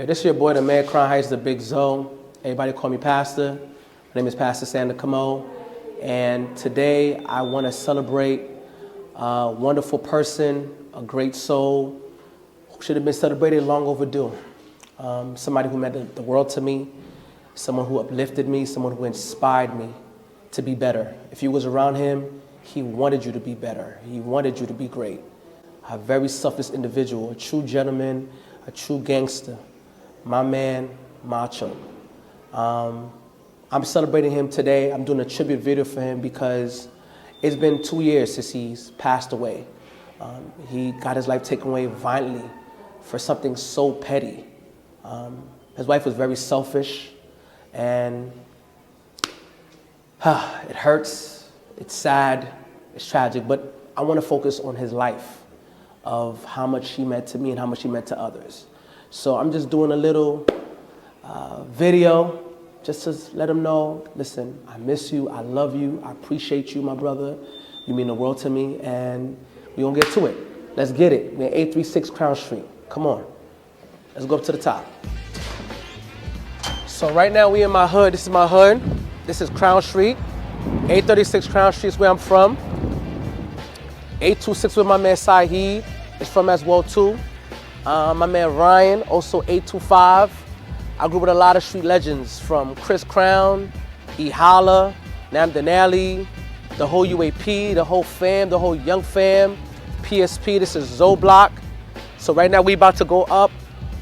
Yeah, this is your boy, the man, Crown Heights, the Big Zoe. Everybody call me Pastor. My name is Pastor Sander Camo. And today I want to celebrate a wonderful person, a great soul, who should have been celebrated long overdue. Somebody who meant the world to me, someone who uplifted me, someone who inspired me to be better. If you was around him, he wanted you to be better. He wanted you to be great. A very selfless individual, a true gentleman, a true gangster. My man, Macho. I'm celebrating him today. I'm doing a tribute video for him because it's been 2 years since he's passed away. He got his life taken away violently for something so petty. His wife was very selfish, and it hurts, it's sad, it's tragic, but I want to focus on his life, of how much he meant to me and how much he meant to others. So I'm just doing a little video just to let him know, listen, I miss you, I love you, I appreciate you, my brother. You mean the world to me, and we're gonna get to it. Let's get it. We're at 836 Crown Street. Come on, let's go up to the top. So right now we in my hood. This is my hood. This is Crown Street. 836 Crown Street is where I'm from. 826 where my man Saheed is from as well too. My man Ryan, also 825. I grew with a lot of street legends from Chris Crown, E. Holla, Nam Denali, the whole UAP, the whole fam, the whole young fam, PSP. This is Zoe Block. So right now we about to go up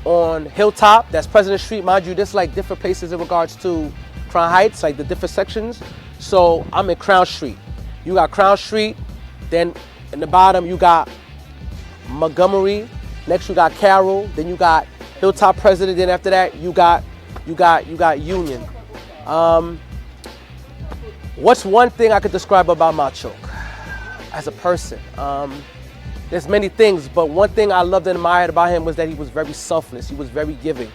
on Hilltop. That's President Street. Mind you, there's like different places in regards to Crown Heights, like the different sections. So I'm in Crown Street. You got Crown Street, then in the bottom you got Montgomery. Next you got Carroll, then you got Hilltop President, then after that you got Union. What's one thing I could describe about Macho as a person? There's many things, but one thing I loved and admired about him was that he was very selfless. He was very giving.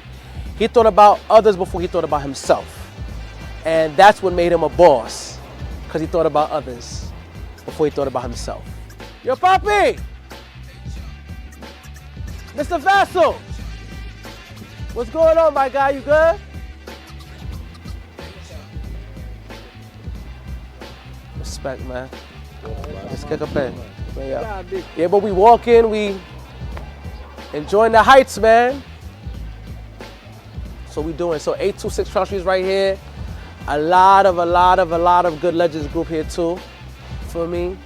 He thought about others before he thought about himself. And that's what made him a boss, because he thought about others before he thought about himself. Yo, Papi! Mr. Vassal! What's going on, my guy? You good? Respect, man. Let's kick up in. Yeah, but we walking, we enjoying the heights, man. So we doing. So 826 Crown Street is right here. A lot of good legends group here too. For me,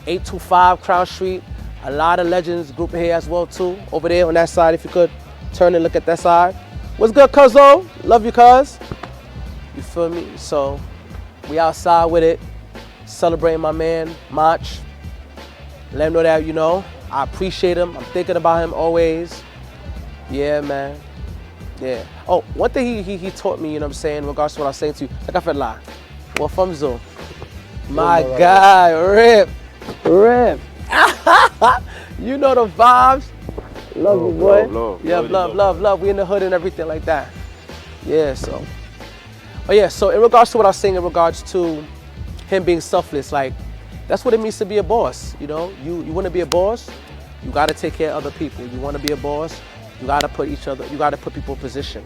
825 Crown Street. A lot of legends group here as well too. Over there on that side, if you could turn and look at that side. What's good, cuzzo? Love you, cuz. You feel me? So we outside with it, celebrating my man, Mach. Let him know that, you know, I appreciate him. I'm thinking about him always. Yeah, man. Yeah. Oh, one thing he taught me, you know what I'm saying, in regards to what I was saying to you. Like I felt like, well, from Zoe. My guy, Rip. You know the vibes. Love you, boy. Love. We in the hood and everything like that. Yeah, so. Oh yeah, so in regards to what I was saying in regards to him being selfless, like, that's what it means to be a boss, you know? You want to be a boss, you got to take care of other people. You want to be a boss, you got to put people in position.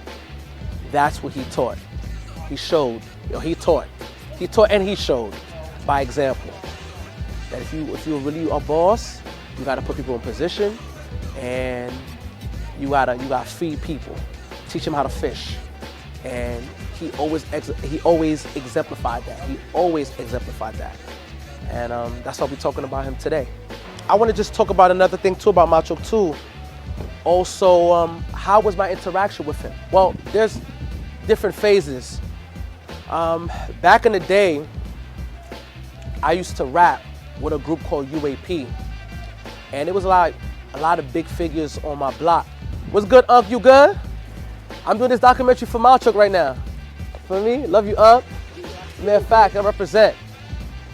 That's what he taught. He showed, he taught and he showed by example. That if you're really a boss, you got to put people in position, and you gotta feed people, teach them how to fish. And he always exemplified that. And that's why we're talking about him today. I want to just talk about another thing too about Macho too. Also, how was my interaction with him? Well, there's different phases. Back in the day, I used to rap with a group called UAP, and it was like a lot of big figures on my block. What's good, Unc? You good? I'm doing this documentary for Macho right now. For me, love you, Unc. Matter of fact, I represent.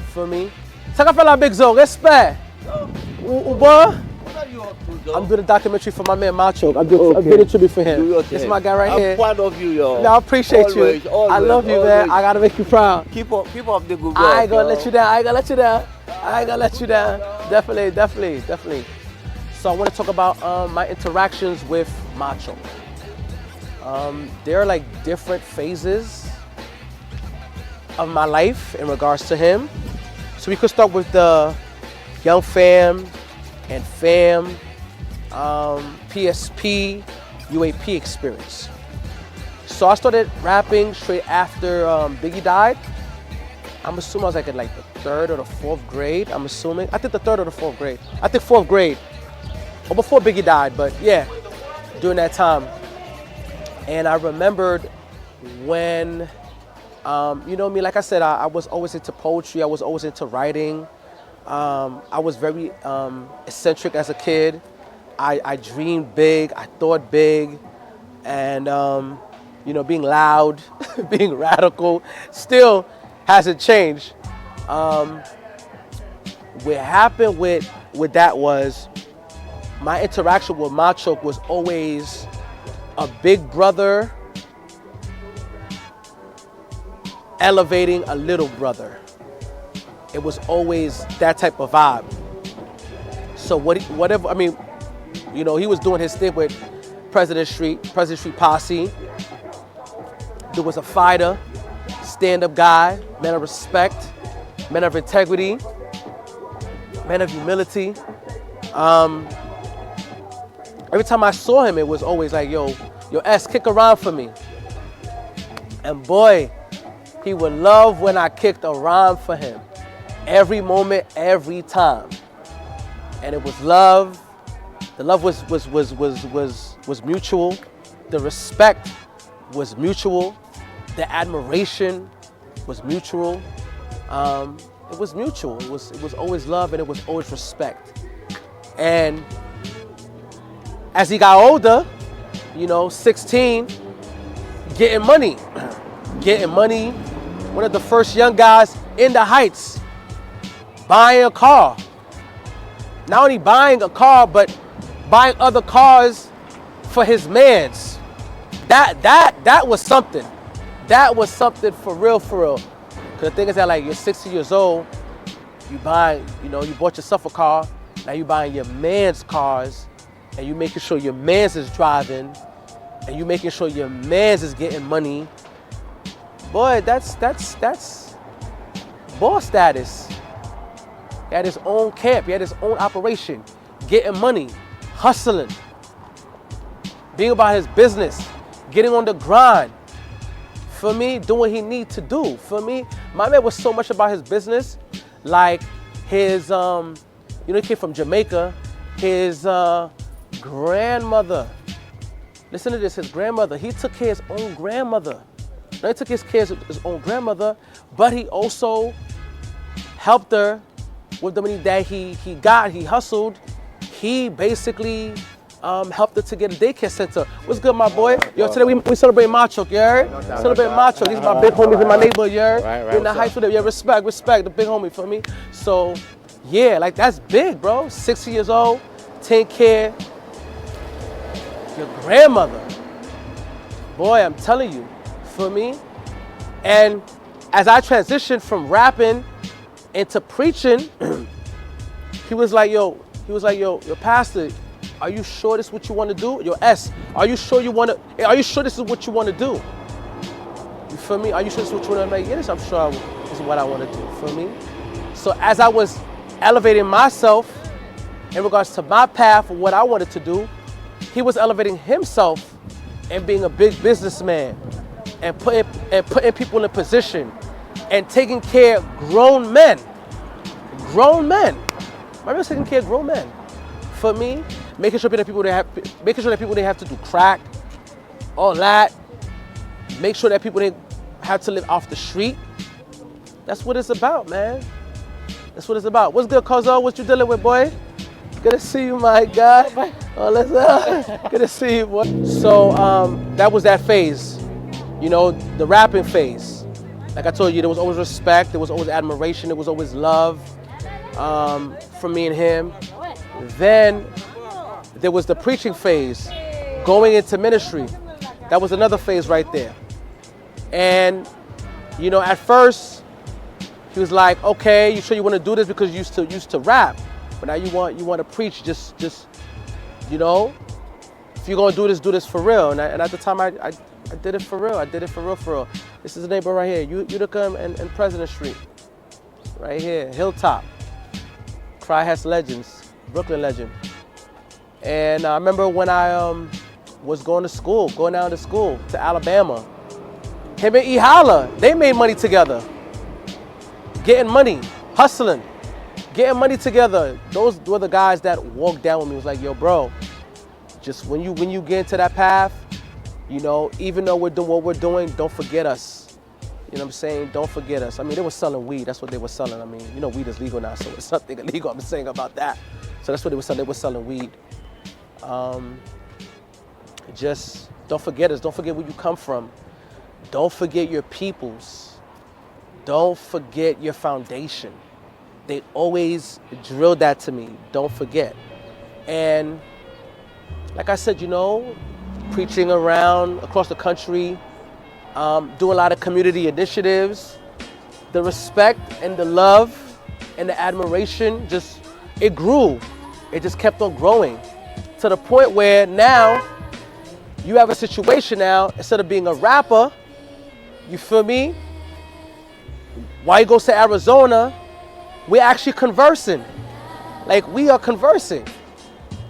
For me. Saka fella Big Zoe, respect. Boy. I'm doing a documentary for my man Macho. I'm doing a tribute for him. This is my guy right here. I'm proud of you, yo. No, I appreciate you. I love you, man. I gotta make you proud. Keep up the good work. I ain't gonna let you down. Definitely. So I want to talk about my interactions with Macho. There are like different phases of my life in regards to him. So we could start with the Young Fam and Fam, PSP, UAP experience. So I started rapping straight after Biggie died. I'm assuming I was like in like the 3rd or the 4th grade, I'm assuming. I think the 3rd or the 4th grade. I think 4th grade, or before Biggie died, but yeah, during that time. And I remembered when, you know me, like I said, I was always into poetry, I was always into writing. I was very eccentric as a kid. I dreamed big, I thought big, and you know, being loud, being radical, still hasn't changed. What happened with that was my interaction with Machoke was always a big brother elevating a little brother. It was always that type of vibe. So whatever, I mean, you know, he was doing his thing with President Street Posse. There was a fighter, stand-up guy, man of respect, man of integrity, man of humility. Every time I saw him, it was always like, yo, S, kick around for me. And boy, he would love when I kicked a rhyme for him. Every moment, every time. And it was love. The love was mutual. The respect was mutual. The admiration was mutual. It was mutual. It was always love and it was always respect. And as he got older, you know, 16, getting money. One of the first young guys in the Heights, buying a car. Not only buying a car, but buying other cars for his mans. That was something. That was something for real. Cause the thing is that, like, you're 60 years old, you bought yourself a car, now you buying your man's cars, and you making sure your man's is driving, and you making sure your man's is getting money. Boy, that's boss status. He had his own camp, he had his own operation, getting money, hustling, being about his business, getting on the grind. For me, doing what he need to do. For me, my man was so much about his business, like his, he came from Jamaica, his grandmother, listen to this, his grandmother, he took care of his own grandmother. Now, he took care of his own grandmother, but he also helped her with the money that he got, he hustled. He basically helped her to get a daycare center. What's good, my boy? Yo, today we celebrate Machoke, you heard? Celebrate Machoke. These are my big homies in my neighborhood, you heard? Right, in the Heights with them. Yeah, respect, the big homie for me. So, yeah, like, that's big, bro. 60 years old, take care of your grandmother. Boy, I'm telling you, for me. And as I transitioned from rapping into preaching, he was like, yo, pastor, are you sure this is what you want to do? Yo, S, are you sure this is what you want to do? You feel me? Are you sure this is what you want to do? I'm like, yes, I'm sure this is what I want to do, for me. So as I was elevating myself in regards to my path of what I wanted to do, he was elevating himself and being a big businessman and putting people in position and taking care of grown men. Grown men. My man was taking care of grown men. For me, making sure that people didn't have to do crack, all that. Make sure that people didn't have to live off the street. That's what it's about, man. That's what it's about. What's good, Kozo? What you dealing with, boy? Good to see you, my guy. Oh, let's good to see you, boy. So that was that phase, you know, the rapping phase. Like I told you, there was always respect, there was always admiration, there was always love from me and him. Then there was the preaching phase, going into ministry. That was another phase right there. And, you know, at first, he was like, okay, you sure you want to do this because you used to rap, but now you want to preach just, you know, if you're gonna do this for real. And at the time, I did it for real. I did it for real. This is the neighborhood right here, Utica and President Street. Right here, Hilltop. Cry-Hess Legends, Brooklyn legend. And I remember when I was going down to school to Alabama. Him and E. Holla, they made money together. Getting money, hustling, getting money together. Those were the guys that walked down with me. It was like, yo, bro, just when you get into that path, you know, even though we're doing what we're doing, don't forget us. You know what I'm saying? Don't forget us. I mean, they were selling weed. That's what they were selling. I mean, you know, weed is legal now, so it's something illegal. I'm saying about that. So that's what they were selling. They were selling weed. Just don't forget us. Don't forget where you come from. Don't forget your peoples. Don't forget your foundation. They always drilled that to me. Don't forget. And like I said, you know, preaching around across the country, doing a lot of community initiatives, the respect and the love and the admiration it grew. It just kept on growing to the point where now you have a situation now, instead of being a rapper, you feel me? While you go to Arizona, we're actually conversing. Like, we are conversing.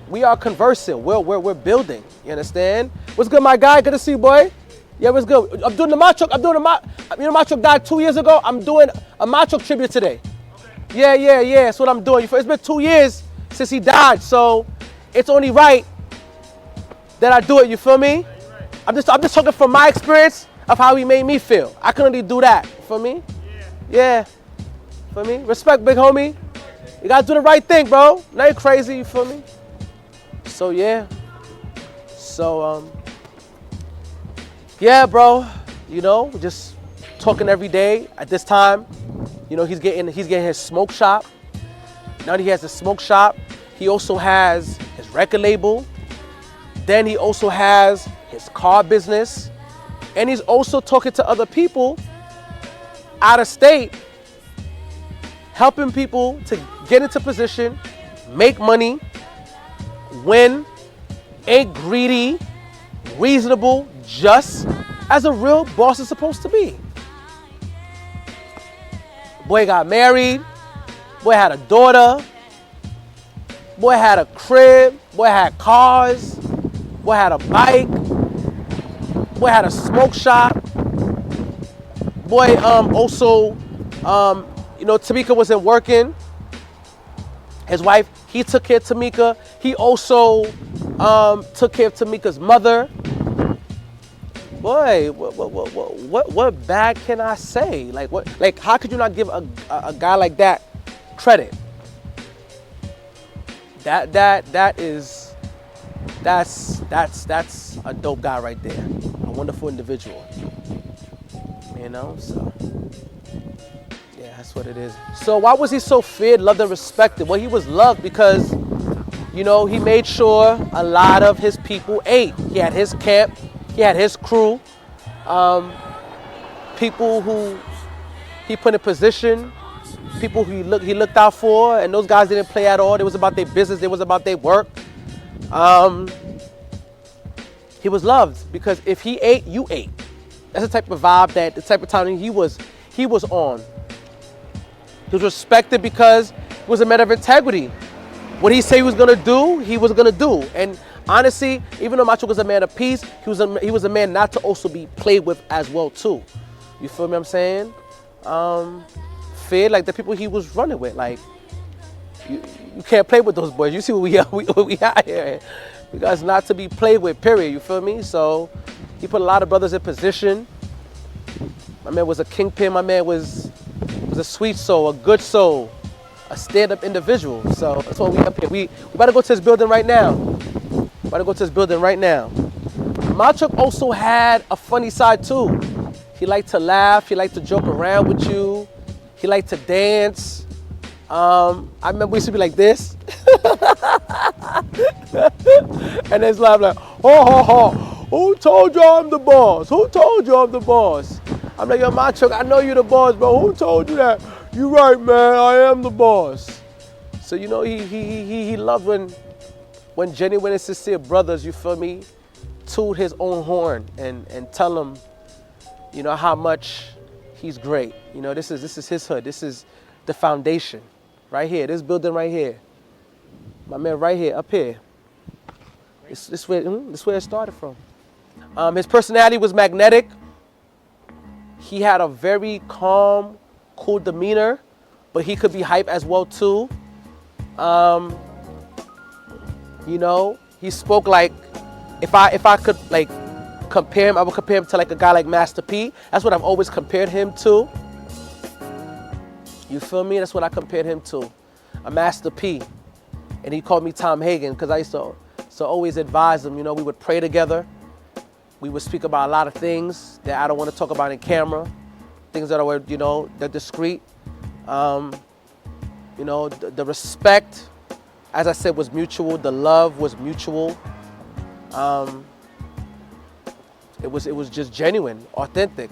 We're building. You understand? What's good, my guy? Good to see you, boy. Yeah, what's good? I'm doing the Macho. You know, Macho died 2 years ago. I'm doing a Macho tribute today. Yeah. That's what I'm doing. It's been 2 years since he died, so it's only right that I do it. You feel me? I'm just talking from my experience of how he made me feel. I can only do that. You feel me? Yeah. Feel me? Respect, big homie. You gotta do the right thing, bro. Now you're crazy. You feel me? So yeah. Yeah, bro. You know, just talking every day. At this time, you know, he's getting his smoke shop. Now that he has a smoke shop, he also has his record label. Then he also has his car business. And he's also talking to other people out of state, helping people to get into position, make money, win, ain't greedy, reasonable, just, as a real boss is supposed to be. Boy got married, boy had a daughter, boy had a crib, boy had cars, boy had a bike, boy had a smoke shop, boy also, you know, Tamika wasn't working. His wife, he took care of Tamika. He also took care of Tamika's mother. Boy, what bad can I say? Like how could you not give a guy like that credit? That's a dope guy right there. A wonderful individual. You know, so yeah, that's what it is. So why was he so feared, loved, and respected? Well, he was loved because, you know, he made sure a lot of his people ate. He had his camp, he had his crew, people who he put in position, people who he looked out for, and those guys didn't play at all. It was about their business, it was about their work. He was loved because if he ate, you ate. That's the type of vibe, the type of time he was on. He was respected because he was a man of integrity. What he said he was gonna do, he was gonna do. And honestly, even though Macho was a man of peace, he was a man not to also be played with as well too. You feel me? I'm saying, fear like the people he was running with. Like you can't play with those boys. You see what we out here. You guys not to be played with. Period. You feel me? So he put a lot of brothers in position. My man was a kingpin. My man was a sweet soul, a good soul, a stand-up individual. So that's why we up here. We about to go to this building right now. Macho also had a funny side too. He liked to laugh. He liked to joke around with you. He liked to dance. I remember we used to be like this. And it's like, who told you I'm the boss? Who told you I'm the boss? I'm like, yo, Macho, I know you're the boss, bro. Who told you that? You right, man. I am the boss. So, you know, he loved when when genuine and sincere brothers, you feel me, toot his own horn and tell him, you know, how much he's great. You know, this is his hood. This is the foundation right here. This building right here. My man right here, up here. This where it started from. His personality was magnetic. He had a very calm, cool demeanor, but he could be hype as well too. You know, he spoke like, if I could like compare him, I would compare him to like a guy like Master P. That's what I've always compared him to. You feel me? That's what I compared him to, a Master P. And he called me Tom Hagen because I used to always advise him. You know, we would pray together. We would speak about a lot of things that I don't want to talk about in camera, things that are, you know, they're discreet. You know, the respect, as I said, was mutual. The love was mutual. It was just genuine, authentic.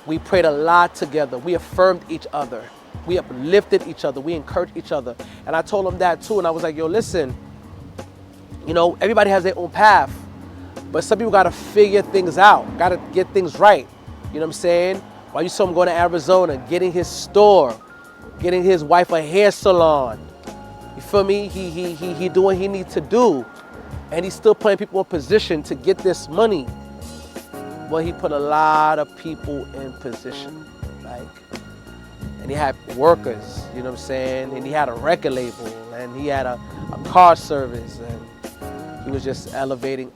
We prayed a lot together. We affirmed each other. We uplifted each other. We encouraged each other. And I told him that too. And I was like, yo, listen, you know, everybody has their own path. But some people got to figure things out, got to get things right. You know what I'm saying? While you saw him going to Arizona, getting his store, getting his wife a hair salon. You feel me? He doing what he needs to do. And he's still putting people in position to get this money. Well, he put a lot of people in position. And he had workers, you know what I'm saying? And he had a record label, and he had a car service, and he was just elevating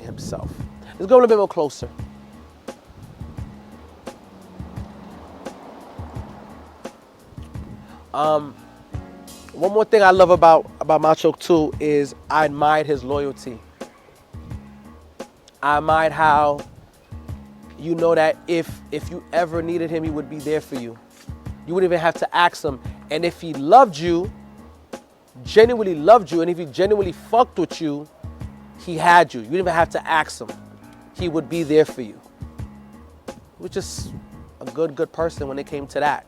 himself. Let's go a little bit more closer. One more thing I love about Machok too is I admired his loyalty. I admired how, you know, that if you ever needed him, he would be there for you. You wouldn't even have to ask him. And if he loved you, genuinely loved you, and if he genuinely fucked with you, he had you. You didn't even have to ask him. He would be there for you. He was just a good person when it came to that.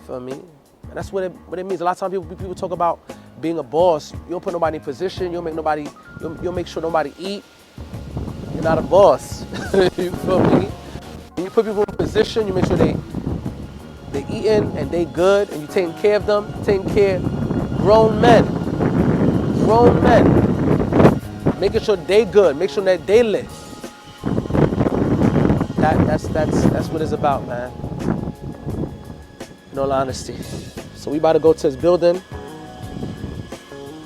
Feel me? And that's what it means. A lot of times people talk about being a boss. You don't put nobody in position. You don't make sure nobody eat. You're not a boss. You feel me? When you put people in position, you make sure they eating and they good, and you taking care of them, taking care of grown men, making sure they good, make sure that they live. That's what it's about, man. In all honesty. So we about to go to his building.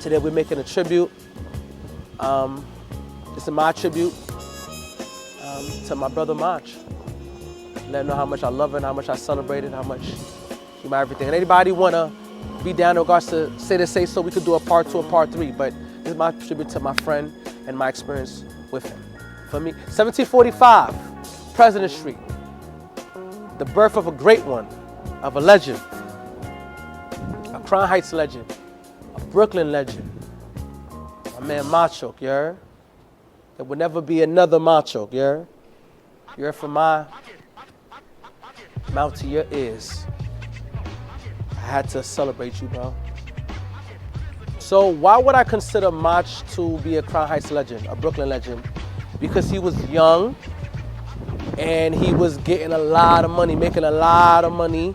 Today we're making a tribute. This is my tribute to my brother Mach. Let him know how much I love him, how much I celebrate it, how much he my everything. And anybody wanna be down in regards to say so, we could do a part 2 or part 3, but this is my tribute to my friend and my experience with him. For me, 1745, President Street. The birth of a great one, of a legend. A Crown Heights legend, a Brooklyn legend. My man Machok, you heard? There will never be another Machok, you heard? You heard from my mouth to your ears. I had to celebrate you, bro. So why would I consider Mach to be a Crown Heights legend, a Brooklyn legend? Because he was young and he was getting a lot of money, making a lot of money,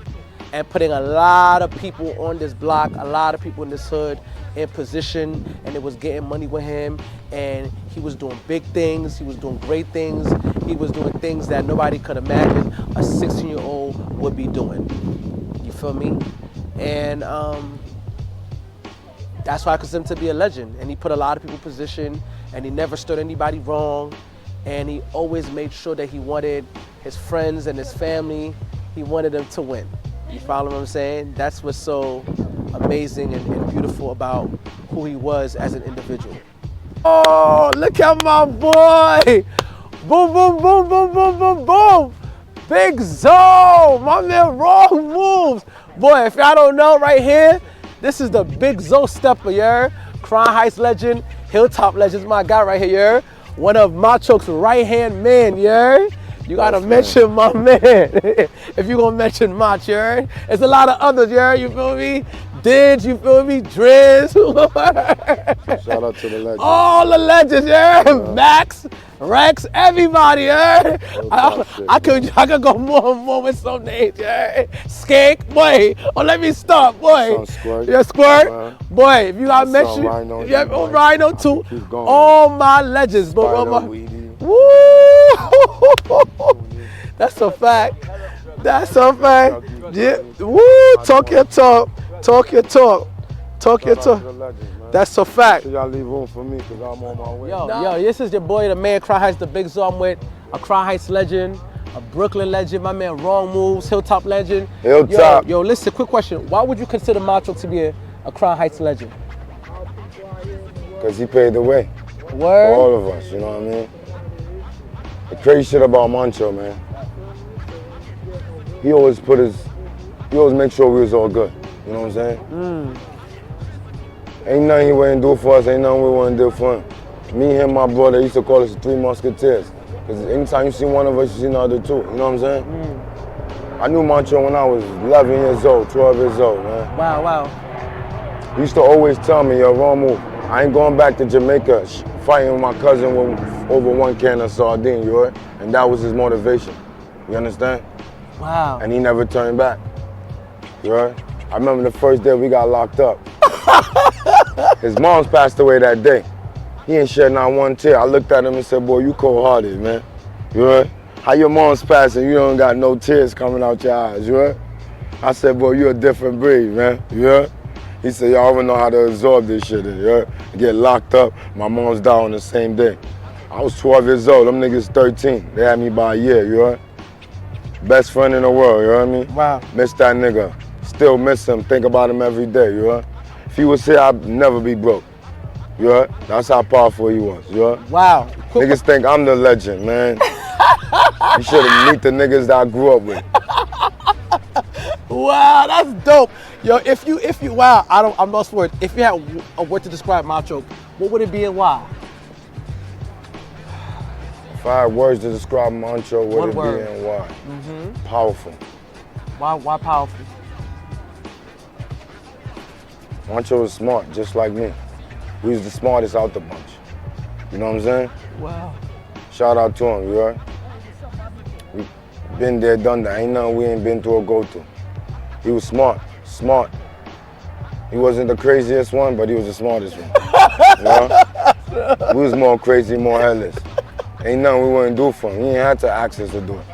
and putting a lot of people on this block, a lot of people in this hood in position, and it was getting money with him, and he was doing big things, he was doing great things, he was doing things that nobody could imagine a 16-year-old would be doing. You feel me? And that's why I consider him to be a legend. And he put a lot of people in position, and he never stood anybody wrong, and he always made sure that he wanted his friends and his family, he wanted them to win. You follow what I'm saying? That's what's so amazing and beautiful about who he was as an individual. Oh, look at my boy! Boom, boom, boom, boom, boom, boom, boom! Big Zo! My man Raw Moves! Boy, if y'all don't know, right here, this is the Big Zo stepper, you heard? Crown Heights legend, Hilltop legend, my guy right here, you heard? One of Machok's right-hand men, you heard? You gotta mention my man. If you gonna mention Mach, you heard? There's a lot of others, you heard? You feel me? Did you feel me? Driz. Shout out to the legends. All the legends, yeah. Max, Rex, everybody, yeah. I could go more with some names, yeah. Skank, boy. Oh, let me stop, boy. Squirt. Yeah, Squirt. Boy, if you got mention, Rhino, yeah, Rhino too. All my legends, bro. Woo! That's a fact. That's a fact. Yeah. Woo! Talk your talk. Talk your talk. Talk your talk. That's a fact. So y'all leave room for me because I'm on my way. Yo, this is your boy, the man, Crown Heights, the big zoo I'm with. A Crown Heights legend, a Brooklyn legend, my man, Wrong Moves, Hilltop legend. Hilltop. Yo, listen, quick question. Why would you consider Macho to be a Crown Heights legend? Because he paid the way. Word? For all of us, you know what I mean? The crazy shit about Mancho, man. He always make sure we was all good. You know what I'm saying? Ain't nothing he wouldn't do for us, ain't nothing we wouldn't do for him. Me, him, my brother, used to call us the Three Musketeers. Because anytime you see one of us, you see the other two. You know what I'm saying? I knew Mancho when I was 11 years old, 12 years old, man. Wow. He used to always tell me, yo, Romo, I ain't going back to Jamaica fighting with my cousin over one can of sardine, you heard? And that was his motivation. You understand? Wow. And he never turned back. You heard? I remember the first day we got locked up. His mom's passed away that day. He ain't shed not one tear. I looked at him and said, boy, you cold-hearted, man. You heard? How your mom's passing, you don't got no tears coming out your eyes, you heard? I said, boy, you a different breed, man. You heard? He said, y'all don't know how to absorb this shit, you heard? Get locked up, my mom's died on the same day. I was 12 years old, them niggas 13. They had me by a year, you heard? Best friend in the world, you know what I mean? Wow. Miss that nigga. Still miss him, think about him every day, you heard? If he was here, I'd never be broke. You heard? That's how powerful he was, you heard? Wow. Niggas think I'm the legend, man. You should have meet the niggas that I grew up with. Wow, that's dope. Yo, if you, wow, I'm lost for words. If you had a word to describe Macho, what would it be and why? If I had words to describe Mancho, what One it word. be and why? Powerful. Why powerful? Mancho was smart, just like me. He was the smartest out the bunch. You know what I'm saying? Wow. Shout out to him, you heard? We been there, done that. Ain't nothing we ain't been to or go to. He was smart. He wasn't the craziest one, but he was the smartest one. You know? We was more crazy, more headless. Ain't nothing we wouldn't do for him. He ain't had to ask us to do it.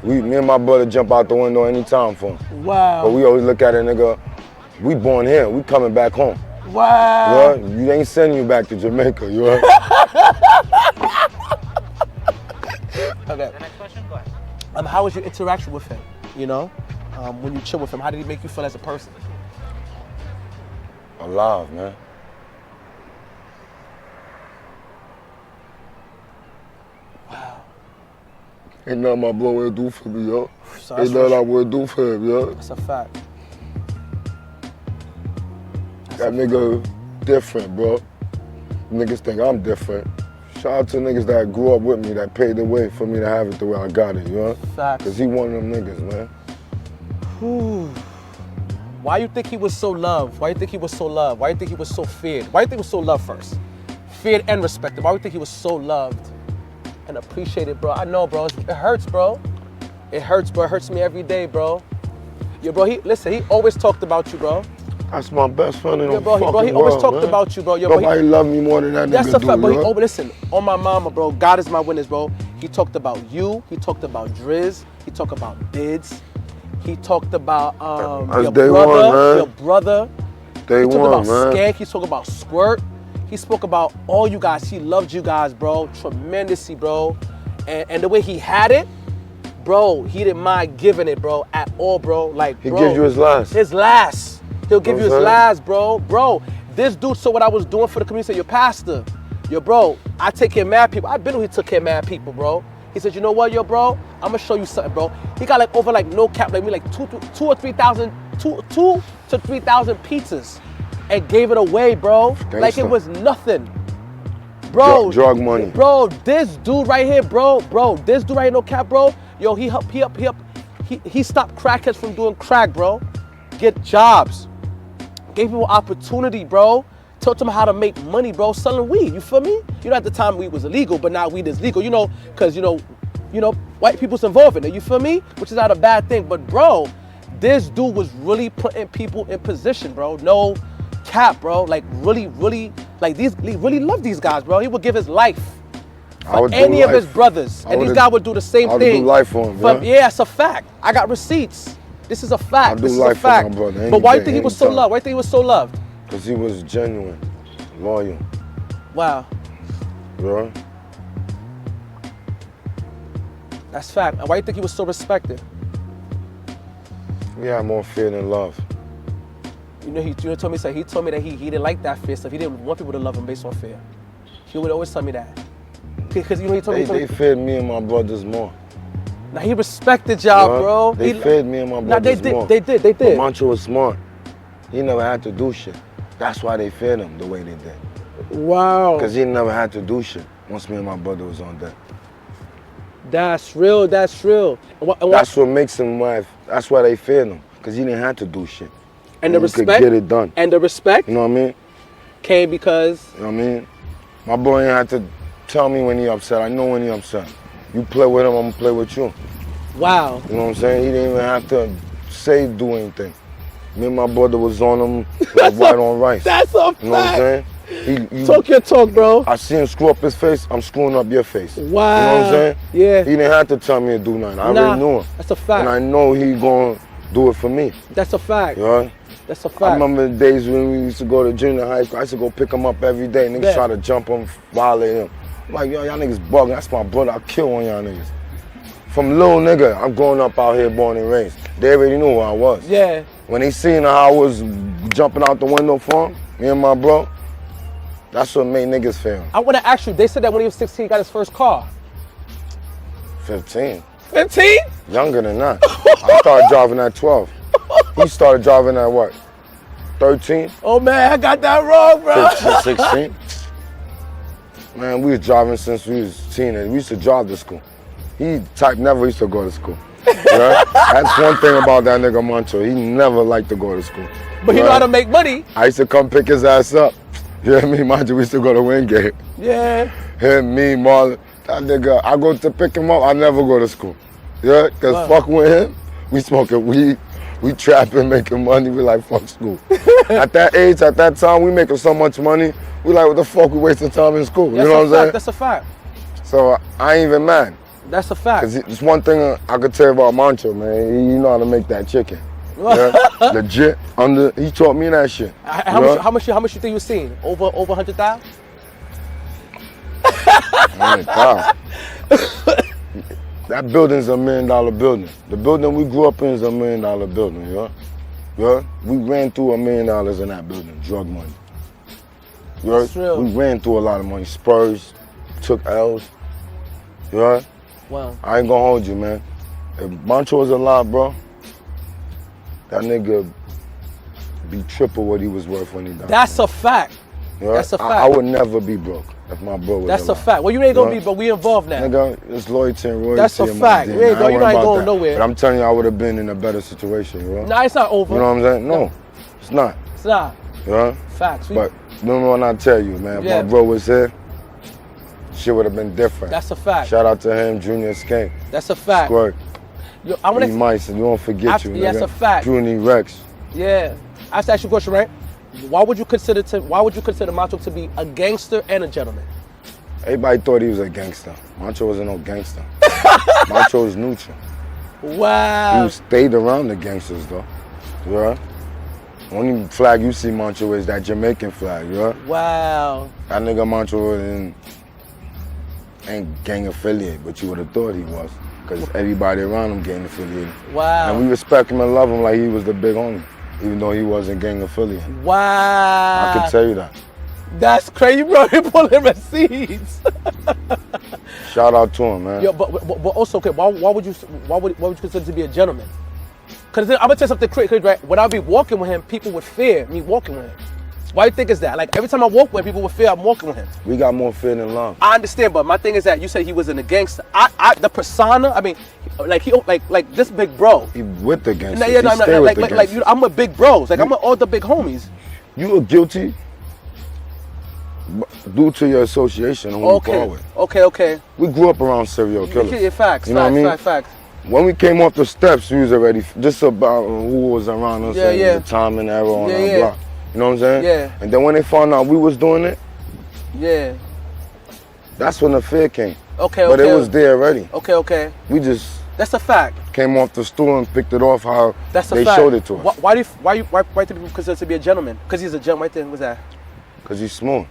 Me and my brother jump out the window anytime for him. Wow. But we always look at it, nigga, we born here, we coming back home. Wow. You know? You ain't sending you back to Jamaica, you heard? Okay. The next question, go ahead. How was your interaction with him? You know, when you chill with him, how did he make you feel as a person? Alive, man. Wow. Ain't nothing my bro will do for me, yo. So Ain't nothing I will do for him, yo. That's a fact. That nigga different, bro. Niggas think I'm different. Shout out to niggas that grew up with me, that paved the way for me to have it the way I got it, you know? Facts. Cause he one of them niggas, man. Whew. Why you think he was so loved? Why you think he was so loved? Why you think he was so feared? Why you think he was so loved first? Feared and respected. Why you think he was so loved and appreciated, bro? I know, bro. It hurts, bro. It hurts, bro. It hurts me every day, bro. Yo, bro, he always talked about you, bro. That's my best friend in the Bro, fucking he always world, talked man. about you, bro. Yo, bro, Nobody love me more than that that's nigga a fact, do, bro. yo. Listen, on my mama, bro. God is my witness, bro. He talked about you. He talked about Driz. He talked about Dids. He talked about That's your day brother. one, man. Your brother. Day He talked one, about man. Skank. He spoke about Squirt. He spoke about all you guys. He loved you guys, bro. Tremendously, bro. And the way he had it, bro, he didn't mind giving it, bro, at all, bro. Like, He bro, gives you his last. His last. He'll give you his Okay. last, bro. Bro, this dude saw what I was doing for the community. He said, your pastor, yo, bro, I take care of mad people. I've been who he took care of mad people, bro. He said, you know what, yo, bro? I'm gonna show you something, bro. He got like over like no cap, like me, like two to 3,000 pizzas and gave it away, bro. Like it Gangsta. was nothing. Bro, Drug money. Bro, this dude right here, bro, this dude right here, no cap, bro. Yo, he stopped crackheads from doing crack, bro. Get jobs. Gave people opportunity, bro. Taught them how to make money, bro, selling weed. You feel me? You know, at the time weed was illegal, but now weed is legal. You know, cause you know, white people's involved in it. You feel me? Which is not a bad thing. But bro, this dude was really putting people in position, bro. No cap, bro. Like really, like he really loved these guys, bro. He would give his life for any of his brothers, and these guys would do the same thing. I would do life for him, yeah, it's a fact. I got receipts. This is a fact. This is a fact. But why do you think he was so loved? Why do you think he was so loved? Because he was genuine, loyal. Wow. Bro. That's fact. And why do you think he was so respected? We had more fear than love. You know, he told me that he didn't like that fear stuff. He didn't want people to love him based on fear. He would always tell me that. Because you know, he told me they feared me and my brothers more. Now he respected y'all, bro. They feared me and my brothers more. They did. But Mancho was smart. He never had to do shit. That's why they feared him the way they did. Wow. Because he never had to do shit once me and my brother was on deck. That's real. That's real. That's what makes him laugh. That's why they feared him. Because he didn't have to do shit. And the respect. Could get it done. And the respect. You know what I mean? Came because. You know what I mean? My boy ain't had to tell me when he upset. I know when he upset. You play with him, I'm gonna play with you. Wow. You know what I'm saying? He didn't even have to do anything. Me and my brother was on him like white on rice. That's a fact. You know what I'm saying? Talk your talk, bro. I see him screw up his face, I'm screwing up your face. Wow. You know what I'm saying? Yeah. He didn't have to tell me to do nothing. I already knew him. That's a fact. And I know he gonna do it for me. That's a fact. You know? That's a fact. I remember the days when we used to go to junior high school. I used to go pick him up every day. Niggas try to jump him, violate him. I'm like, yo, y'all niggas bugging. That's my brother. I'll kill one of y'all niggas. From little nigga, I'm growing up out here, born and raised. They already knew who I was. Yeah. When they seen how I was jumping out the window for him, me and my bro, that's what made niggas fear him. I want to ask you, they said that when he was 16, he got his first car. 15. 15? Younger than that. I started driving at 12. He started driving at what? 13? Oh man, I got that wrong, bro. 15, 16. Man, we was driving since we was teenagers. We used to drive to school. He type never used to go to school. Right? That's one thing about that nigga Mancho. He never liked to go to school. But he know how to make money. I used to come pick his ass up. You hear me? Mancho, we used to go to Wingate. Yeah. Him, me, Marlon. That nigga, I go to pick him up, I never go to school. Yeah, because fuck with him, we smoking weed, we trapping, making money, we like, fuck school. At that age, at that time, we making so much money, we like, what the fuck we wasting time in school? You know what I'm saying? That's a fact. So I ain't even mad. That's a fact. Cause it's one thing I could tell you about Mancho, man. He know how to make that chicken. Yeah? Legit. He taught me that shit. How much you think you was seeing? Over 100,000? 100,000. That building's $1 million building. The building we grew up in is $1 million building, yeah? Yeah? We ran through $1 million in that building, drug money. Yeah? That's real. We ran through a lot of money. Spurs, took L's. Yeah? Wow. I ain't gonna hold you, man. If Mancho was alive, bro, that nigga be triple what he was worth when he died. That's a fact. Yeah? That's a fact. I would never be broke if my bro was That's alive. a fact. Well, you ain't gonna be, but we involved now. Nigga, it's loyalty and royalty. That's a fact. You ain't going nowhere. But I'm telling you, I would have been in a better situation, you know? Nah, it's not over. You know what I'm saying? No, it's not. It's not. You know? Facts. But remember when I tell you, man, if my bro was here, shit would have been different. That's a fact. Shout out to him, Junior Skink. That's a fact. Squirt. Yo, I wanna. Mice, and you won't forget you, nigga. That's a fact. Junior Rex. Yeah. I have to ask you a question, right? Why would you consider Mancho to be a gangster and a gentleman? Everybody thought he was a gangster. Mancho wasn't no gangster. Mancho was neutral. Wow. He stayed around the gangsters though. Yeah. Only flag you see Mancho is that Jamaican flag, yeah? Wow. That nigga Mancho ain't gang affiliated, but you would have thought he was. Because everybody around him gang affiliated. Wow. And we respect him and love him like he was the big homie, even though he wasn't gang affiliated. Wow. I could tell you that. That's crazy, bro. You're pulling receipts. Shout out to him, man. Yo, but also, okay, why would you consider to be a gentleman? Because I'm gonna tell you something crazy, right? When I be walking with him, people would fear me walking with him. Why do you think is that? Like every time I walk with him, people would fear I'm walking with him. We got more fear than love. I understand, but my thing is that you said he wasn't a gangster. The persona, I mean, like this big bro. He with the gangsters. I'm with big bros. Like I'm with all the big homies. You are guilty due to your association and who you call with. Okay. We grew up around serial killers. Yeah, facts, you know what I mean? Facts. When we came off the steps, we was already just about who was around us and the time and era on our block. You know what I'm saying? Yeah. And then when they found out we was doing it, that's when the fear came. But it was there already. Okay. We just that's a fact. Came off the store and picked it off how they showed it to us. Why do people consider to be a gentleman? Because he's a gentleman. Right there. What's that? Because he's smooth,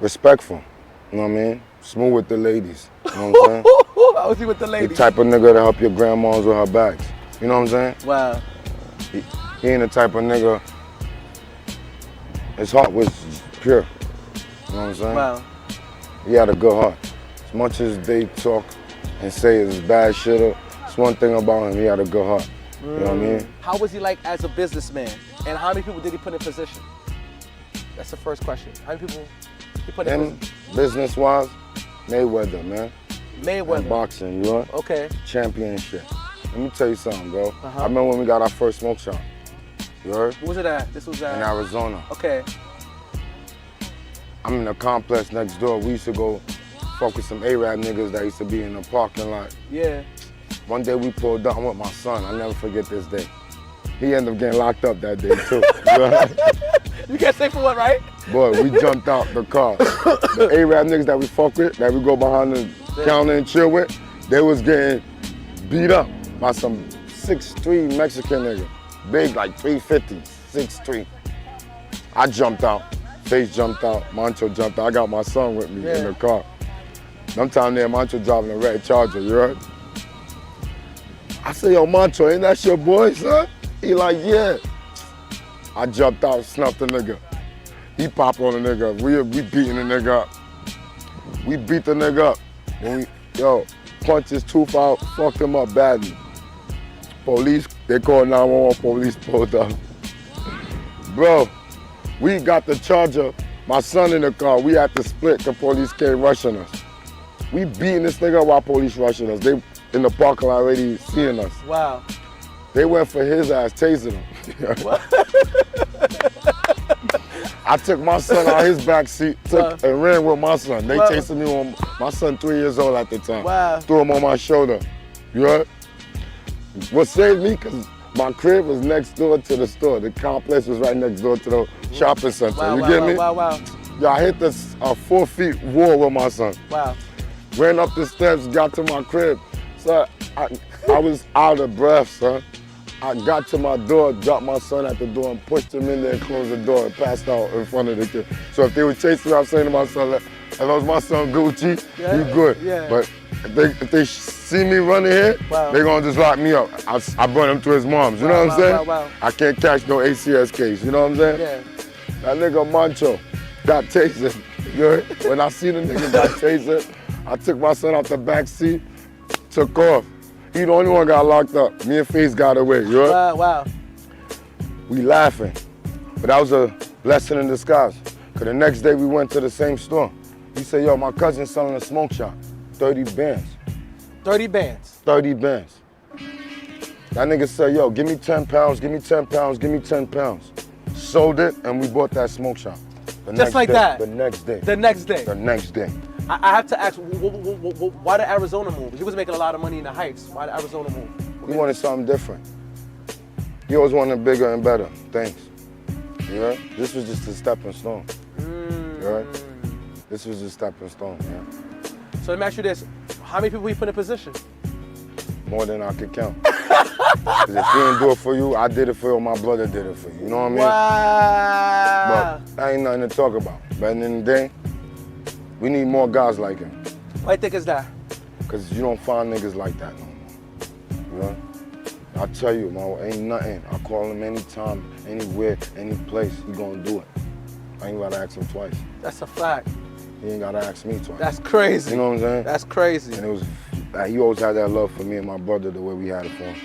respectful. You know what I mean? Smooth with the ladies. You know what I'm saying? How was he with the ladies? The type of nigga to help your grandmas with her bags. You know what I'm saying? Wow. He ain't the type of nigga. His heart was pure. You know what I'm saying? Wow. He had a good heart. As much as they talk and say it's bad shit, it's one thing about him, he had a good heart. You know what I mean? How was he like as a businessman? And how many people did he put in position? That's the first question. How many people he put in position? Business-wise, Mayweather, man. Mayweather. And boxing, you know? Okay. Championship. Let me tell you something, bro. I remember when we got our first smoke shop. You heard? Where was it at? This was at? In Arizona. Okay. I'm in the complex next door. We used to go fuck with some Arab niggas that used to be in the parking lot. Yeah. One day we pulled down with my son. I'll never forget this day. He ended up getting locked up that day too. You can't say for what, right? Boy, we jumped out the car. The Arab niggas that we fuck with, that we go behind the counter and chill with, they was getting beat up by some 6'3" Mexican nigga. Big, like 350, 6'3". I jumped out. Face jumped out, Mancho jumped out. I got my son with me in the car. Sometime there, Mancho driving a red Charger, you heard? I said, yo, Mancho, ain't that your boy, son? He like, yeah. I jumped out, snuffed the nigga. He popped on the nigga. We beating the nigga up. We beat the nigga up. Punched his tooth out, fucked him up badly. Police, they called 911, police pulled up. Bro, we got the Charger, my son in the car. We had to split, the police came rushing us. We beating this nigga while police rushing us. They in the parking lot already seeing us. Wow. They went for his ass, tasing him. I took my son out his back seat and ran with my son. They chasing me on, my son 3 years old at the time. Wow. Threw him on my shoulder. You heard? What saved me, because my crib was next door to the store. The complex was right next door to the shopping center. Wow, you wow, get wow, me? Wow. Yeah, I hit this 4 feet wall with my son. Wow. Ran up the steps, got to my crib. So I was out of breath, son. I got to my door, dropped my son at the door and pushed him in there and closed the door and passed out in front of the kid. So if they were chasing me, I'm saying to my son, as long as my son Gucci, you good. Yeah. But if they see me running here, they gonna just lock me up. I brought him to his mom's, you know what I'm saying? Wow. I can't catch no ACS case, you know what I'm saying? Yeah. That nigga Mancho got tasered. You heard? When I see the nigga got tasered, I took my son out the back seat, took off. He the only one got locked up. Me and Face got away, you heard? Wow. We laughing. But that was a blessing in disguise. Cause the next day we went to the same store. He said, yo, my cousin's selling a smoke shop. 30 bands. 30 bands? 30 bands. That nigga said, yo, give me 10 pounds, give me 10 pounds, give me 10 pounds. Sold it and we bought that smoke shop. Just like that? The next day. The next day? The next day. I have to ask, why did Arizona move? He was making a lot of money in the Heights. Why did Arizona move? He wanted something different. He always wanted bigger and better things. You know? This was just a stepping stone. You know? This was just a stepping stone, man. So let me ask you this. How many people he put in position? More than I could count. Because if he didn't do it for you, I did it for you, my brother did it for you. You know what I mean? Wow. But that ain't nothing to talk about. But at the end of the day, we need more guys like him. Why you think it's that? Because you don't find niggas like that no more. You know? I tell you, man, ain't nothing. I call him anytime, anywhere, any place, he gonna do it. I ain't gotta ask him twice. That's a fact. He ain't gotta ask me twice. That's crazy. You know what I'm saying? That's crazy. And it was, he always had that love for me and my brother the way we had it for him.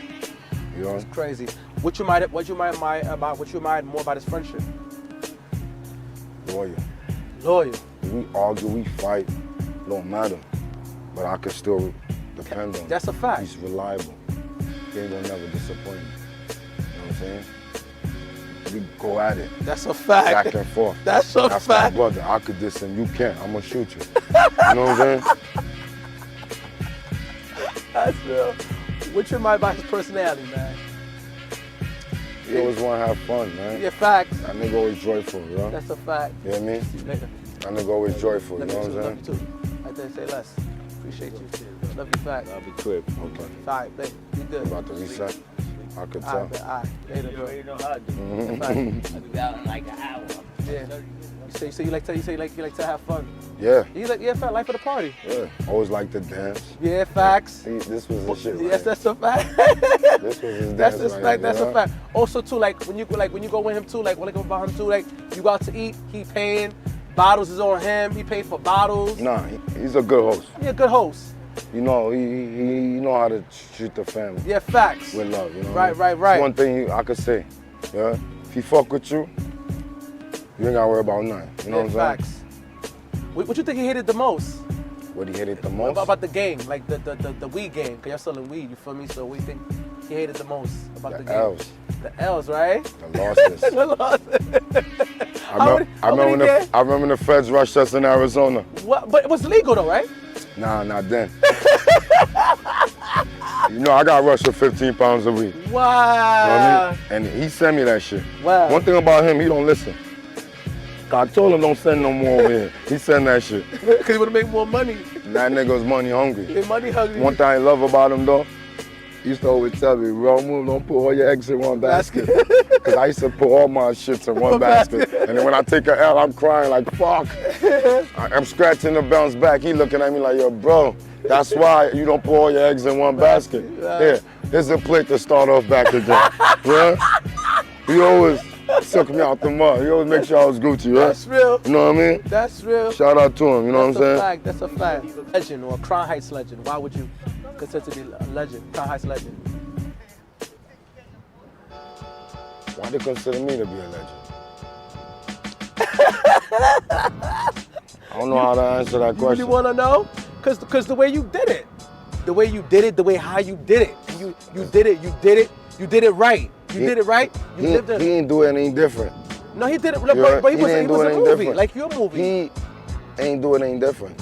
You know? That's crazy. What you admire more about his friendship? Loyal. Loyal. We argue, we fight, don't matter. But I can still depend on him. That's a fact. He's reliable. He ain't gonna never disappoint me. You know what I'm saying? we go at it. That's a fact. Back and forth. That's a That's fact. my brother. I could diss him. You can't. I'm gonna shoot you. You know what I'm saying? That's real. What you remind about his personality, man? He always want to have fun, man. Yeah, facts. That nigga always joyful, you know? That's a fact. You know what I mean? See you later. That nigga always joyful, you Love know you what too. I'm Love you saying? too. I didn't say less. Appreciate you. Love you, fact. I'll be quick. Okay. All right, babe. You good. About to reset. I could All tell. right, babe. All right. Later, bro. You know how to do Fact. it. I'll be out in like an hour. Yeah. You say you like to have fun. Yeah, You like fact. Life of the party. yeah. Always like to dance. Yeah, facts. See, this was the shit. Yes, right? that's a fact. This was his That's dance a right fact. here, That's you a know? fact. Also, too, like when you go with him too, like when I go about him too, like you go out to eat, he paying. Bottles is on him. He paid for bottles. Nah, he's a good host. He a good host. You know, he know how to treat the family Yeah, facts. with love. You know. Right, what I mean? right. It's one thing I could say. Yeah, if he fuck with you, you ain't gotta worry about nothing. You know Yeah, what I'm saying? facts. What you think he hated the most What he hated the most? about the game, like the weed game? Cause y'all selling weed, you feel me? So what do you think he hated the most about the The game? L's, The L's, right? the losses. The losses. I remember when the feds rushed us in Arizona. What? But it was legal though, right? Nah, not then. You know, I got rushed for 15 pounds of weed. You know Wow. what I mean? And he sent me that shit. Wow. One thing about him, he don't listen. I told him don't send no more over here. He sent that shit. Cause he wanna make more money. That nigga's money hungry. He money hungry. One thing I love about him though, he used to always tell me, bro, move, don't put all your eggs in one basket. Cause I used to put all my shits in one basket. And then when I take a L, I'm crying like, fuck. I'm scratching the bounce back. He looking at me like, yo, bro, that's why you don't put all your eggs in one basket. Here, here's a plate to start off back again. Yeah? He always took me out the mud. He always make sure I was Gucci, right? That's real. You know what I mean? That's real. Shout out to him, you know what I'm saying? That's a fact. Legend or Crown Heights legend. Why would you consider to be a legend? Crown Heights legend. Why they consider me to be a legend? I don't know how to answer that You really question. wanna know? Cause the way you did it. The way you did it, the way how you did it. You did it right. You did it right. You He, lived it. he ain't do anything different. No, he did it, You heard? but he was ain't a do anything movie, different. like your movie. He ain't doing anything different.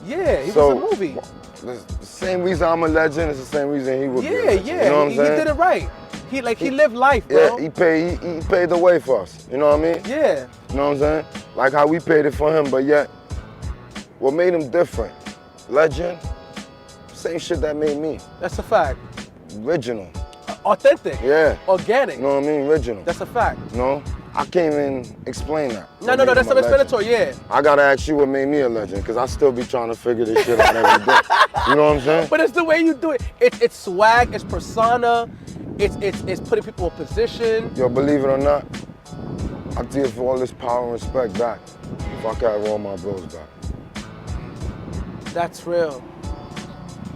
Yeah, he So, was a movie. The same reason I'm a legend is the same reason he would be a Yeah, legend. yeah. You know what I'm he saying? did it right. He lived life, Yeah, bro. he paid the way for us. You know what I mean? Yeah. You know what I'm saying? Like how we paid it for him, but yet, what made him different? Legend, same shit that made me. That's a fact. Original. Authentic. Yeah. Organic. You know what I mean? Original. That's a fact. You know? I can't even explain that. No, What no, made that's him a legend. self-explanatory, yeah. I gotta ask you what made me a legend, because I still be trying to figure this shit out every day. You know what I'm saying? But it's the way you do it. It's swag, it's persona, it's putting people in position. Yo, believe it or not, I do it for all this power and respect back. If I could have all my bros back. That's real.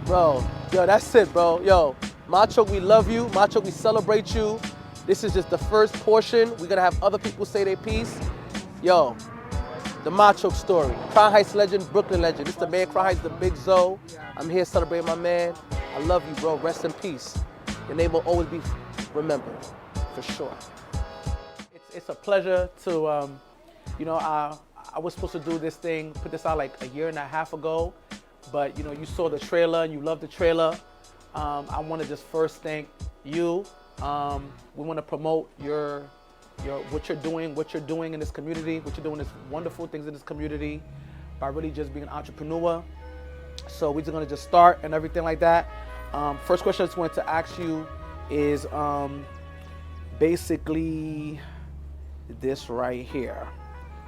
Bro, yo, that's it, bro. Yo, Macho, we love you. Macho, we celebrate you. This is just the first portion. We're gonna have other people say their piece. Yo, the Macho story. Crown Heights legend, Brooklyn legend. This is the man, Crown Heights, the Big Zoe. I'm here celebrating my man. I love you, bro. Rest in peace. Your name will always be remembered, for sure. It's a pleasure to, you know, I was supposed to do this thing, put this out like a year and a half ago, but you know, you saw the trailer and you loved the trailer. I want to just first thank you. We want to promote what you're doing in this community, what you're doing is wonderful things in this community by really just being an entrepreneur. So we're just gonna just start and everything like that. First question I just wanted to ask you is basically this right here.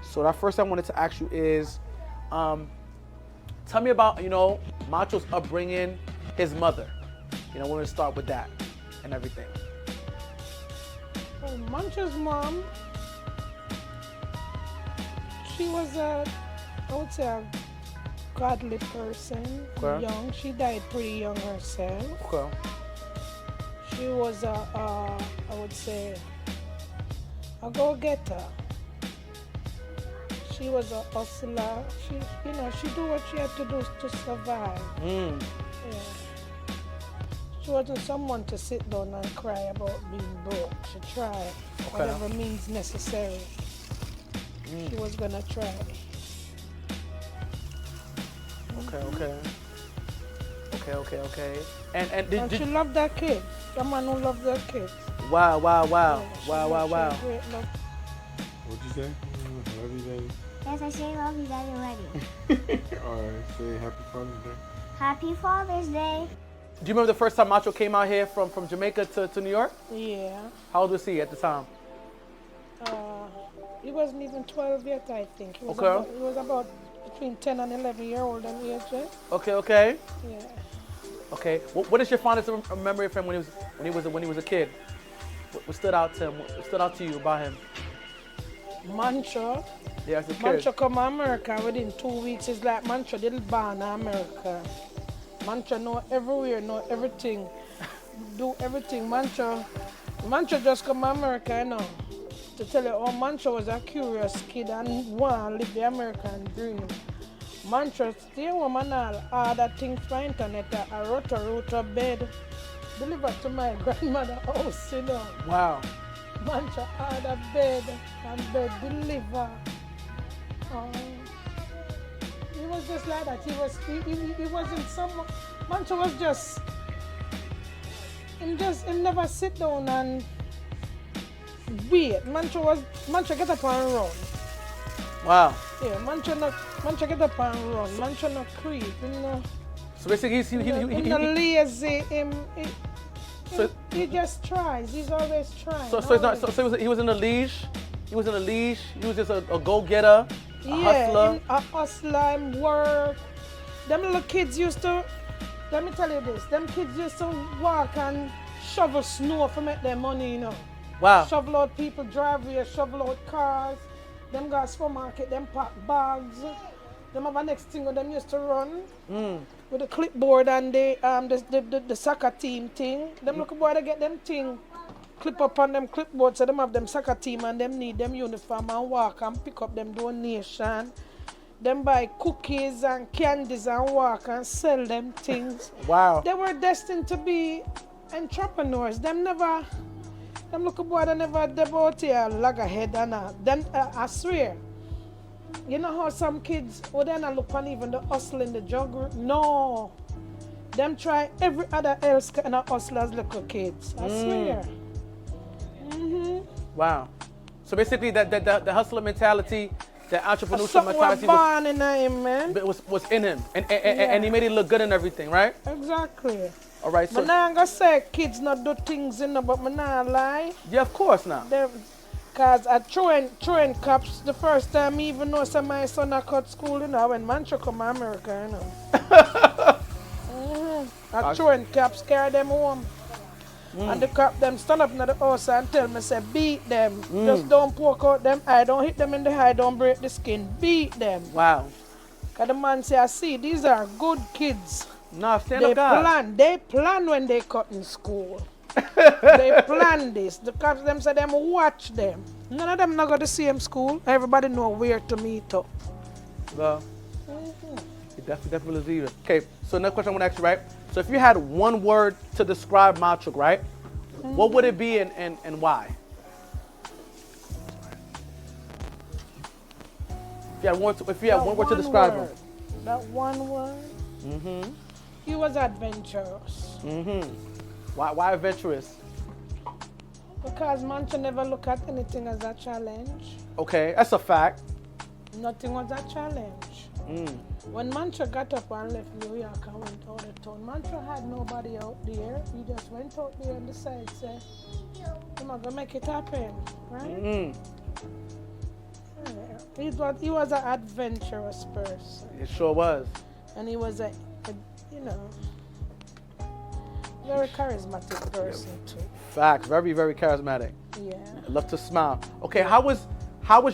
So that first thing I wanted to ask you is, tell me about, you know, Macho's upbringing, his mother. You know, we're gonna start with that and everything. Well, Macho's mom, she was I would say a godly person, Okay. young. She died pretty young herself. Okay. She was I would say, a go-getter. She was a hustler. She, you know, she do what she had to do to survive. Mm. Yeah. She wasn't someone to sit down and cry about being broke. She tried. whatever means necessary. She was gonna try. Okay. And And she loved that kid. The man who loved that kid. wow. She great love. What'd you say? Love you, baby. Yes, I say love you, Daddy, already. Alright, say happy Father's Day. Happy Father's Day. Do you remember the first time Macho came out here from Jamaica to New York? Yeah. How old was he at the time? He wasn't even 12 yet, I think. He was, Okay. he was about between 10 and 11 year old in age. Okay. Yeah. Okay. What is your fondest memory of him when he was a kid? What stood out to him? What stood out to you about him? Mancho. Yeah, as a kid. Mancho come to America within 2 weeks. It's like Mancho didn't born in America. Mancho know everywhere, know everything, do everything. Mancho just come to America, you know, to tell you, oh, Mancho was a curious kid and want to live the American dream. Mancho stay home and all other things for internet. I wrote a bed, delivered to my grandmother's house, you know. Wow. Mancho had a bed and bed delivered. He was just like that. He wasn't someone. Mancho was just. He never sit down and wait. Mancho get up and run. Wow. Yeah, Mancho get up and run. Mancho not creep, you know. So basically, He's not lazy. So- He just tries. He's always trying. So it's not. So he was in a leash. He was in a leash. He was just a go-getter, a hustler. A hustler and work. Them little kids used to, let me tell you this, them kids used to walk and shovel snow to make their money, you know. Wow. Shovel out people driveway, shovel out cars. Them go to supermarket, them pack bags. Them have a next thing them used to run with the clipboard and the soccer team thing. Them little boy they get them thing clip up on them clipboard, so them have them soccer team and them need them uniform and walk and pick up them donation. Them buy cookies and candies and walk and sell them things. Wow. They were destined to be entrepreneurs. Them little boy they never devote here loggerhead and them I swear. You know how some kids would then look on even the hustle in the jug? No. Them try every other else kind of hustle as little kids. I swear. Wow. So basically, the hustler mentality, the entrepreneurial Something was mentality born in him, man. was in him, and he made it look good and everything, right? Exactly. All right. So But now I'm gonna say kids not do things, you know, but me not lie. yeah, of course now. Cause I throwing cups the first time me even know some my son I cut school, you know, when Mancho come to America, you know. I throwing caps, carry them home. And the cop them stand up in the house and tell me, say, beat them. Just don't poke out them eye, don't hit them in the eye, don't break the skin. Beat them. Wow. Cause the man say, I see, these are good kids. No, stand up, God. They plan when they cut in school. They plan this. The cops them say them watch them. None of them not go to the same school. Everybody know where to meet up. Well, you definitely believe it. Okay, so next question I want to ask you, right? So if you had one word to describe Machuk, right? What would it be and why? If you had one word to describe him. That one word. He was adventurous. Why adventurous? Because Mancho never look at anything as a challenge. Okay, that's a fact. Nothing was a challenge. When Mancho got up and left New York and went out of town, Mancho had nobody out there. He just went out there and decided, say, I'm going to make it happen, right? Yeah. He was an adventurous person. It sure was. And he was a very charismatic person too. Facts. Very, very charismatic. Yeah. Love to smile. Okay, how was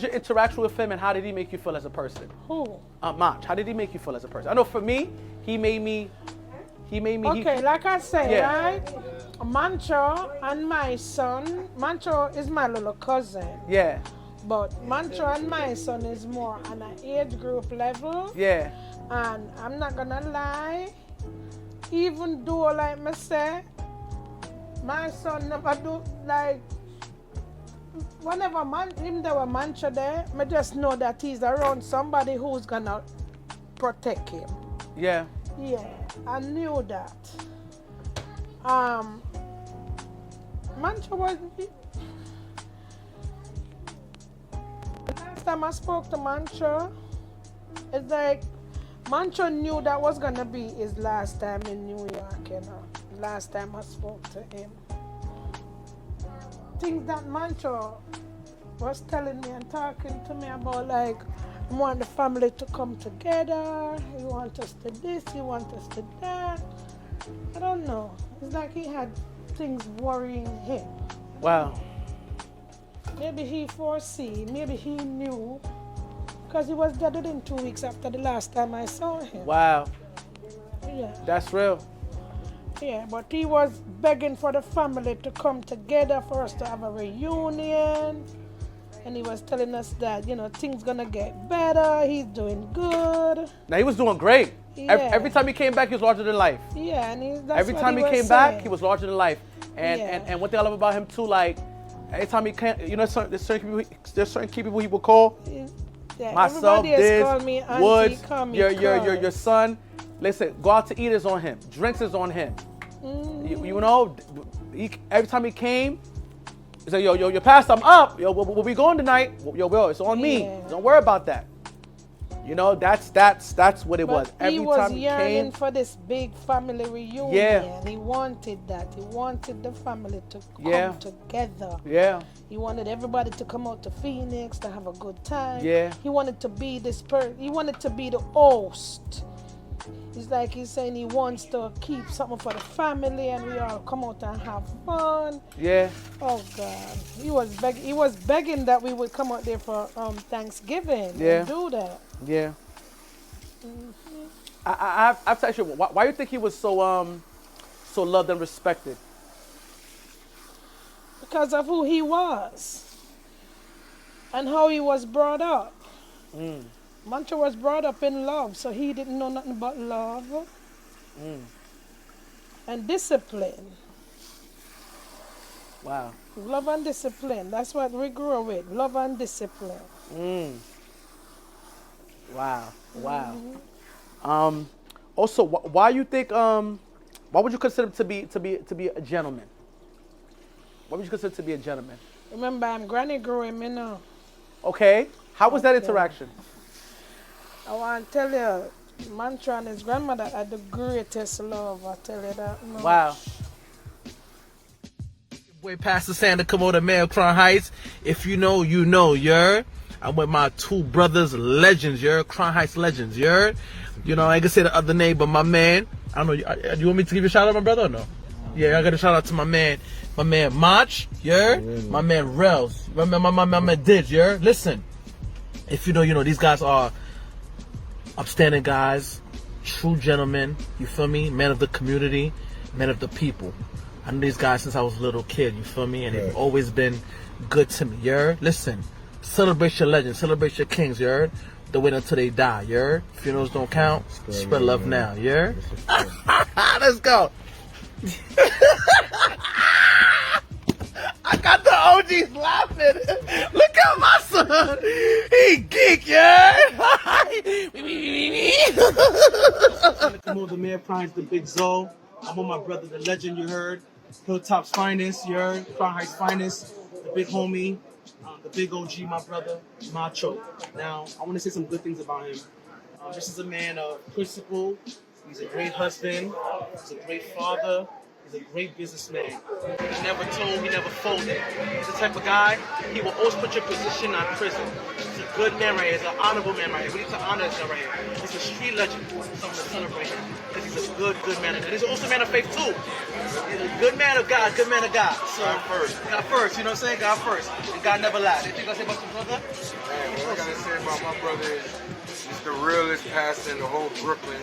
your interaction with him and how did he make you feel as a person? Who? Mach, how did he make you feel as a person? I know for me, he made me. Okay, like I say, Yeah. right? Mancho and my son. Mancho is my little cousin. Yeah, But Mancho and my son is more on an age group level. yeah. And I'm not gonna lie, even though, like me say, my son never do, like, whenever him there were Mantra there, I just know that he's around somebody who's gonna protect him. Yeah. Yeah, I knew that. Mantra was. Last time I spoke to Mantra, it's like Mantra knew that was gonna be his last time in New York, you know. Last time I spoke to him. Things that Mantra was telling me and talking to me about, like, he want the family to come together, he want us to this, he want us to that. I don't know. It's like he had things worrying him. Wow. Maybe he foresee, maybe he knew, because he was dead within 2 weeks after the last time I saw him. Wow. Yeah. That's real. Yeah, but he was begging for the family to come together for us to have a reunion. And he was telling us that, you know, things gonna get better, he's doing good. Now he was doing great. Yeah. Every time he came back, he was larger than life. Yeah, and that's Every what time he was came back, saying. he was larger than life. And, Yeah. and one thing I love about him too, like, every time he came, you know, there's certain key people he would call. Yeah, Myself, everybody has Diz, called me auntie, Woods, call me your cuz. son. Listen, go out to eat is on him. Drinks is on him. You know, every time he came, he said, yo, your pastor, I'm up. Yo, where we going tonight? Yo, Will, it's on me. Yeah. Don't worry about that. You know, that's what it was. But Every he was time he yearning came, for this big family reunion. Yeah. He wanted that. He wanted the family to Yeah. come together. yeah, He wanted everybody to come out to Phoenix to have a good time. Yeah. He wanted to be he wanted to be the host. It's like he's saying he wants to keep something for the family and we all come out and have fun. yeah, Oh God. He was begging that we would come out there for Thanksgiving Yeah. and do that. yeah. I've to ask you, why do you think he was so loved and respected? Because of who he was and how he was brought up. Mantra was brought up in love, so he didn't know nothing but love and discipline. Wow. Love and discipline. That's what we grew up with. Love and discipline. Wow. Wow. Also, why you think why would you consider him to be a gentleman? Why would you consider to be a gentleman? Remember, Granny grew him, you know. Okay. How was that interaction? I want to tell you, Mantra and his grandmother had the greatest love. I tell you that. No. Wow. Boy, Pastor Sander, come over to Mayo Crown Heights. If you know, you know, you heard? I'm with my two brothers, legends, you heard? Crown Heights legends, you heard? You know, I can say the other name, but my man, I don't know, do you want me to give you a shout out, my brother, or no? Yeah, I got a shout out to my man Mach, you heard? My man Rels, my man Didge, you heard? Listen, if you know, these guys are upstanding guys, true gentlemen, you feel me? Men of the community, men of the people. I know these guys since I was a little kid, you feel me? And they've always been good to me, you heard? Listen, celebrate your legends, celebrate your kings, you heard? They wait until they die, you heard? Funerals don't count, spread love now, you heard? Let's go. I got the OGs laughing. Look at my son. He geek, yeah. Come on, the Mayor Prime's the Big Zoe. I'm with my brother, the legend, you heard. Hilltop's finest, you heard. Crown Heights finest. The big homie, the big OG, my brother, Macho. Now, I want to say some good things about him. This is a man of principle. He's a great husband. He's a great father. He's a great businessman. He never told, he never folded. He's the type of guy, he will always put your position on prison. He's a good man right here. He's an honorable man right here. We need to honor this guy right here. He's a street legend. Something to celebrate him. Because he's a good man. And he's also a man of faith too. He's a good man of God, good man of God. So, God first, you know what I'm saying? God first. And God never lies. Anything you got to say about your brother? Man, what I gotta say about my brother is he's the realest pastor in the whole Brooklyn.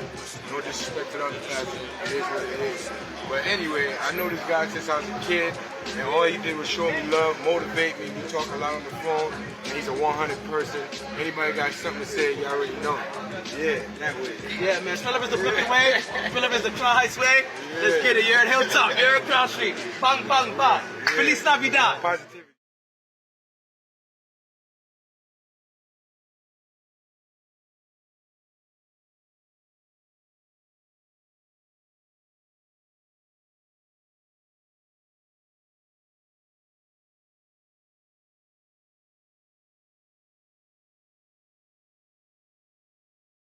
No disrespect to the other pastors, it is what it is. But anyway, I know this guy since I was a kid, and all he did was show me love, motivate me. We talk a lot on the phone, and he's a 100 person. Anybody got something to say, you already know. Yeah, that way. Yeah, man. Philip is the Brooklyn way. Philip is the Crown Heights way. Let's get it. You're at Hilltop. You're at Crown Street. Bang, bang, bang. Feliz Navidad. Positivity.